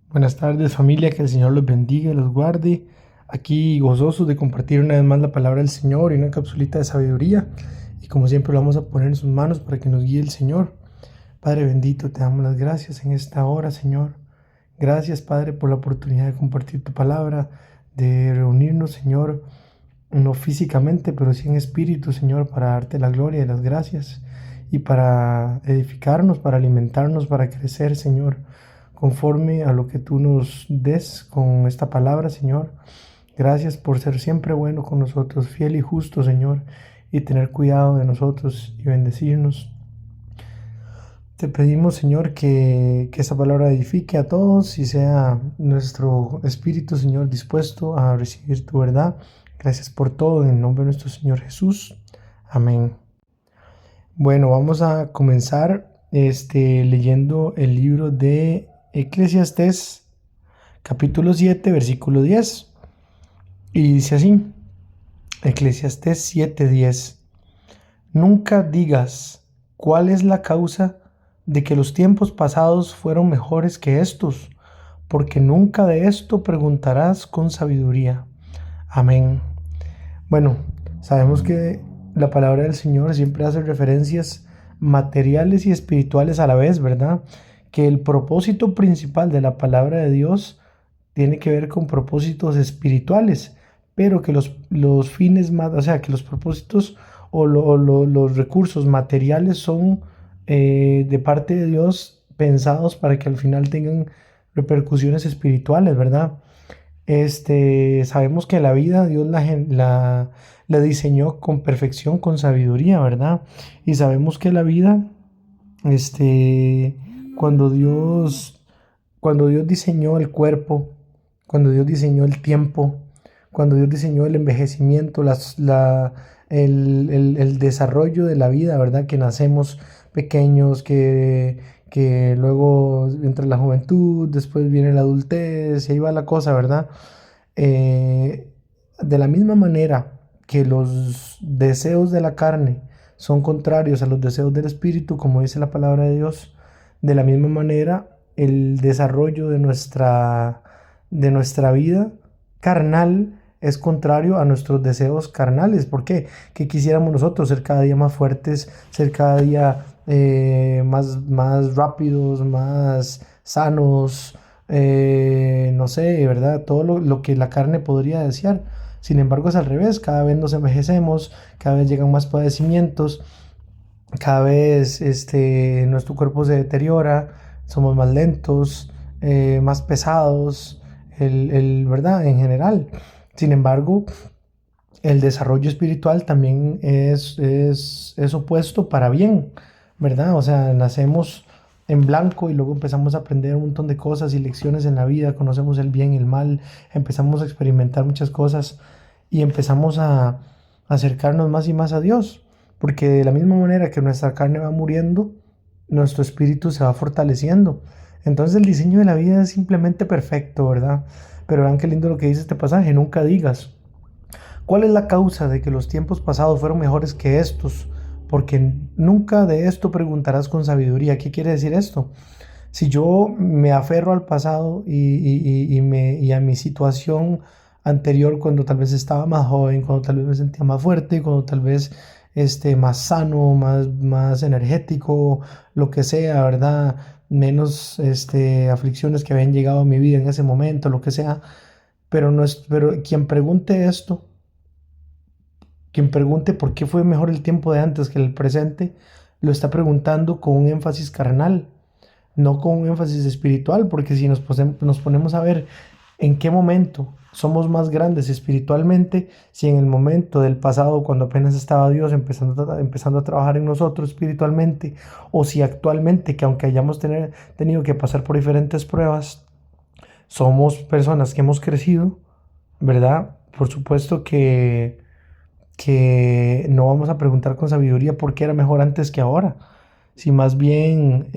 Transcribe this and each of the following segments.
Buenas tardes familia, que el Señor los bendiga y los guarde. Aquí gozosos de compartir una vez más la palabra del Señor y una capsulita de sabiduría. Y como siempre lo vamos a poner en sus manos para que nos guíe el Señor. Padre bendito, te damos las gracias en esta hora, Señor. Gracias, Padre, por la oportunidad de compartir tu palabra, de reunirnos, Señor, no físicamente, pero sí en espíritu, Señor, para darte la gloria y las gracias y para edificarnos, para alimentarnos, para crecer, Señor, conforme a lo que tú nos des con esta palabra, Señor. Gracias por ser siempre bueno con nosotros, fiel y justo, Señor, y tener cuidado de nosotros y bendecirnos. Te pedimos, Señor, que esta palabra edifique a todos y sea nuestro espíritu, Señor, dispuesto a recibir tu verdad. Gracias por todo, en el nombre de nuestro Señor Jesús. Amén. Bueno, vamos a comenzar leyendo el libro de Eclesiastés, capítulo 7, versículo 10. Y dice así, Eclesiastés 7:10. Nunca digas cuál es la causa de que los tiempos pasados fueron mejores que estos, porque nunca de esto preguntarás con sabiduría. Amén. Bueno, sabemos que la palabra del Señor siempre hace referencias materiales y espirituales a la vez, ¿verdad? Que el propósito principal de la palabra de Dios tiene que ver con propósitos espirituales, pero que los fines más, o sea, que los propósitos los recursos materiales son de parte de Dios pensados para que al final tengan repercusiones espirituales, ¿verdad? Sabemos que la vida Dios la diseñó con perfección, con sabiduría, ¿verdad? Y sabemos que la vida, este, cuando Dios, cuando Dios diseñó el cuerpo, cuando Dios diseñó el tiempo, cuando Dios diseñó el envejecimiento, el desarrollo de la vida, ¿verdad? Que nacemos pequeños, que luego entra la juventud, después viene la adultez, y ahí va la cosa, ¿verdad? Eh, de la misma manera que los deseos de la carne son contrarios a los deseos del espíritu, como dice la palabra de Dios, de la misma manera el desarrollo de nuestra vida carnal es contrario a nuestros deseos carnales. ¿Por qué? Que quisiéramos nosotros ser cada día más fuertes, ser cada día más rápidos, más sanos, no sé, ¿verdad? Todo lo que la carne podría desear. Sin embargo, es al revés, cada vez nos envejecemos, cada vez llegan más padecimientos, cada vez nuestro cuerpo se deteriora, somos más lentos, más pesados, ¿verdad? En general. Sin embargo, el desarrollo espiritual también es opuesto para bien, ¿verdad? O sea, nacemos en blanco y luego empezamos a aprender un montón de cosas y lecciones en la vida, conocemos el bien y el mal, empezamos a experimentar muchas cosas y empezamos a acercarnos más y más a Dios, porque de la misma manera que nuestra carne va muriendo, nuestro espíritu se va fortaleciendo. Entonces el diseño de la vida es simplemente perfecto, ¿verdad? Pero vean qué lindo lo que dice este pasaje, nunca digas. ¿Cuál es la causa de que los tiempos pasados fueron mejores que estos? Porque nunca de esto preguntarás con sabiduría. ¿Qué quiere decir esto? Si yo me aferro al pasado y a mi situación anterior, cuando tal vez estaba más joven, cuando tal vez me sentía más fuerte, cuando tal vez más sano, más energético, lo que sea, ¿verdad? Menos aflicciones que habían llegado a mi vida en ese momento, lo que sea. Pero, no es, pero quien pregunte esto, quien pregunte por qué fue mejor el tiempo de antes que el presente, lo está preguntando con un énfasis carnal, no con un énfasis espiritual, porque si nos ponemos a ver en qué momento somos más grandes espiritualmente, si en el momento del pasado, cuando apenas estaba Dios empezando a trabajar en nosotros espiritualmente, o si actualmente, que aunque hayamos tenido que pasar por diferentes pruebas, somos personas que hemos crecido, ¿verdad? Por supuesto que no vamos a preguntar con sabiduría por qué era mejor antes que ahora, si más bien,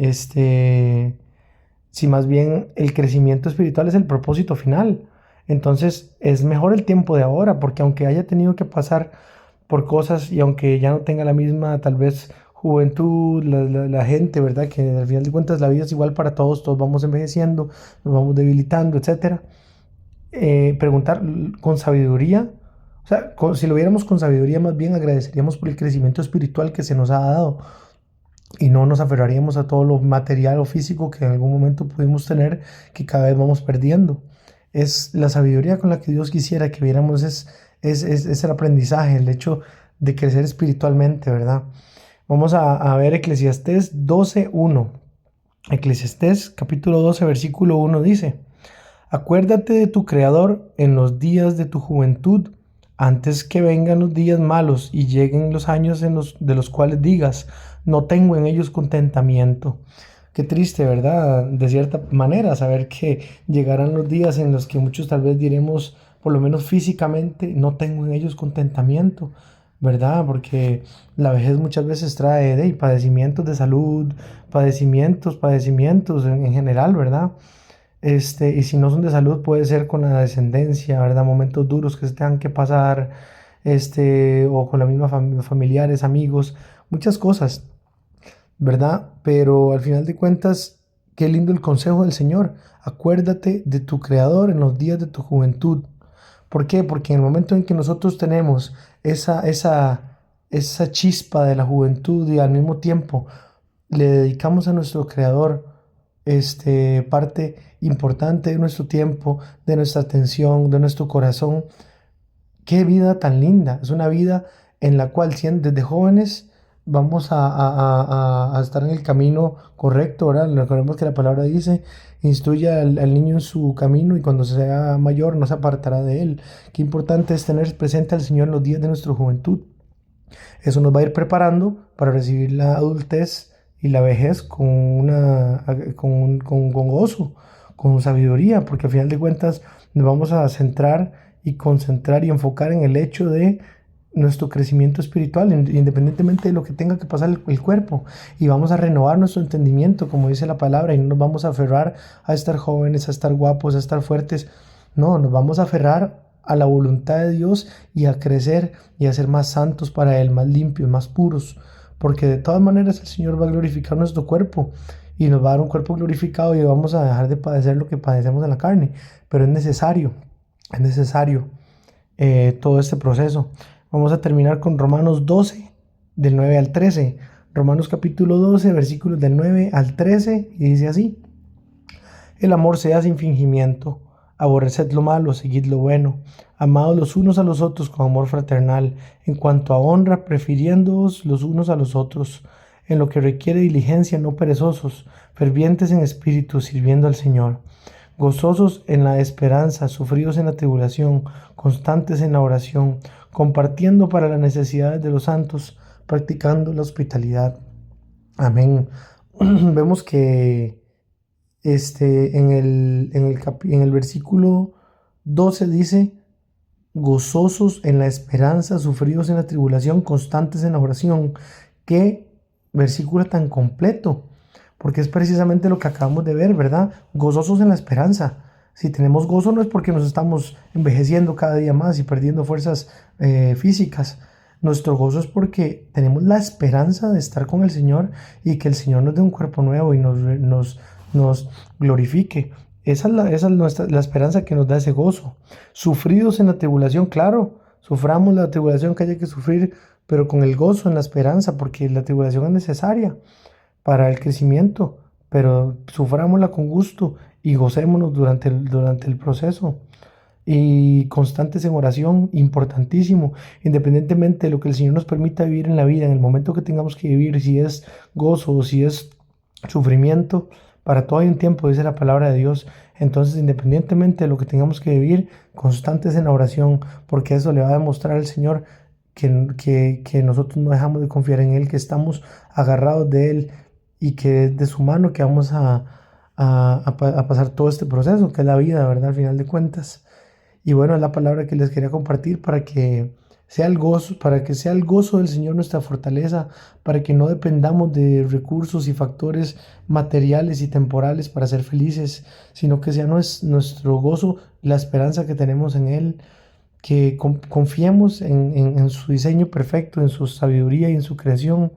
si más bien el crecimiento espiritual es el propósito final. Entonces es mejor el tiempo de ahora, porque aunque haya tenido que pasar por cosas y aunque ya no tenga la misma tal vez juventud, la gente, ¿verdad? Que al final de cuentas la vida es igual para todos, todos vamos envejeciendo, nos vamos debilitando, etcétera. Preguntar con sabiduría, o sea, si lo viéramos con sabiduría, más bien agradeceríamos por el crecimiento espiritual que se nos ha dado y no nos aferraríamos a todo lo material o físico que en algún momento pudimos tener, que cada vez vamos perdiendo. Es la sabiduría con la que Dios quisiera que viéramos, es el aprendizaje, el hecho de crecer espiritualmente, ¿verdad? Vamos a ver Eclesiastés 12:1. Eclesiastés capítulo 12, versículo 1 dice: Acuérdate de tu Creador en los días de tu juventud, antes que vengan los días malos y lleguen los años de los cuales digas, no tengo en ellos contentamiento. Qué triste, ¿verdad? De cierta manera, saber que llegarán los días en los que muchos tal vez diremos, por lo menos físicamente, no tengo en ellos contentamiento, ¿verdad? Porque la vejez muchas veces trae padecimientos de salud, padecimientos en general, ¿verdad? Y si no son de salud, puede ser con la descendencia, ¿verdad? Momentos duros que se tengan que pasar, o con la misma familiares, amigos, muchas cosas, ¿verdad? Pero al final de cuentas, qué lindo el consejo del Señor. Acuérdate de tu Creador en los días de tu juventud. ¿Por qué? Porque en el momento en que nosotros tenemos esa chispa de la juventud y al mismo tiempo le dedicamos a nuestro Creador parte importante de nuestro tiempo, de nuestra atención, de nuestro corazón. Qué vida tan linda. Es una vida en la cual desde jóvenes vamos a estar en el camino correcto, ¿verdad? Recordemos que la palabra dice, instruye al niño en su camino y cuando sea mayor no se apartará de él. Qué importante es tener presente al Señor en los días de nuestra juventud. Eso nos va a ir preparando para recibir la adultez y la vejez con gozo, con sabiduría, porque al final de cuentas nos vamos a centrar y concentrar y enfocar en el hecho de nuestro crecimiento espiritual, independientemente de lo que tenga que pasar el cuerpo, y vamos a renovar nuestro entendimiento, como dice la palabra, y no nos vamos a aferrar a estar jóvenes, a estar guapos, a estar fuertes. No, nos vamos a aferrar a la voluntad de Dios y a crecer y a ser más santos para Él, más limpios, más puros, porque de todas maneras el Señor va a glorificar nuestro cuerpo y nos va a dar un cuerpo glorificado y vamos a dejar de padecer lo que padecemos en la carne, pero es necesario todo este proceso. Vamos a terminar con Romanos 12, del 9 al 13. Romanos capítulo 12, versículos del 9 al 13, y dice así: El amor sea sin fingimiento. Aborreced lo malo, seguid lo bueno. Amados los unos a los otros con amor fraternal. En cuanto a honra, prefiriéndoos los unos a los otros. En lo que requiere diligencia, no perezosos. Fervientes en espíritu, sirviendo al Señor. Gozosos en la esperanza, sufridos en la tribulación, constantes en la oración, compartiendo para las necesidades de los santos, practicando la hospitalidad. Amén. Vemos que en el versículo 12 dice, gozosos en la esperanza, sufridos en la tribulación, constantes en la oración. Qué versículo tan completo, porque es precisamente lo que acabamos de ver, ¿verdad? Gozosos en la esperanza. Si tenemos gozo no es porque nos estamos envejeciendo cada día más y perdiendo fuerzas físicas. Nuestro gozo es porque tenemos la esperanza de estar con el Señor y que el Señor nos dé un cuerpo nuevo y nos glorifique. Esa es la esperanza que nos da ese gozo. Sufridos en la tribulación, claro, suframos la tribulación que haya que sufrir, pero con el gozo en la esperanza, porque la tribulación es necesaria para el crecimiento, pero sufrámosla con gusto y gocémonos durante el proceso. Y constantes en oración, importantísimo, independientemente de lo que el Señor nos permita vivir en la vida, en el momento que tengamos que vivir, si es gozo o si es sufrimiento, para todo hay un tiempo, dice la palabra de Dios. Entonces, independientemente de lo que tengamos que vivir, constantes en la oración, porque eso le va a demostrar al Señor que nosotros no dejamos de confiar en Él, que estamos agarrados de Él y que es de su mano que vamos a pasar todo este proceso, que es la vida, ¿verdad? Al final de cuentas. Y bueno, es la palabra que les quería compartir para que sea el gozo, para que sea el gozo del Señor nuestra fortaleza, para que no dependamos de recursos y factores materiales y temporales para ser felices, sino que sea nuestro gozo la esperanza que tenemos en Él, que confiemos en su diseño perfecto, en su sabiduría y en su creación,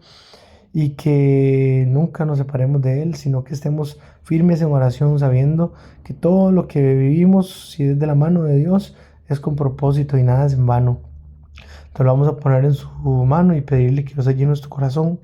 y que nunca nos separemos de Él, sino que estemos firmes en oración, sabiendo que todo lo que vivimos, si es de la mano de Dios, es con propósito y nada es en vano. Te lo vamos a poner en su mano y pedirle que nos llene nuestro corazón.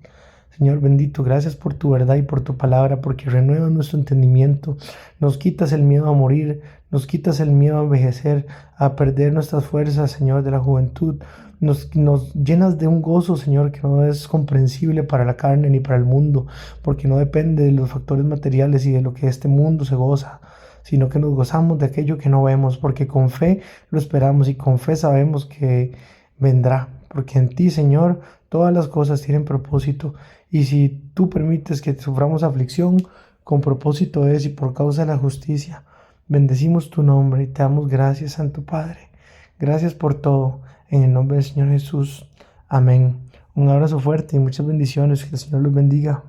Señor bendito, gracias por tu verdad y por tu palabra, porque renuevas nuestro entendimiento, nos quitas el miedo a morir, nos quitas el miedo a envejecer, a perder nuestras fuerzas, Señor, de la juventud. Nos llenas de un gozo, Señor, que no es comprensible para la carne ni para el mundo, porque no depende de los factores materiales y de lo que este mundo se goza, sino que nos gozamos de aquello que no vemos, porque con fe lo esperamos y con fe sabemos que vendrá, porque en ti, Señor, todas las cosas tienen propósito. Y si tú permites que suframos aflicción, con propósito es y por causa de la justicia. Bendecimos tu nombre y te damos gracias, Santo Padre. Gracias por todo. En el nombre del Señor Jesús. Amén. Un abrazo fuerte y muchas bendiciones. Que el Señor los bendiga.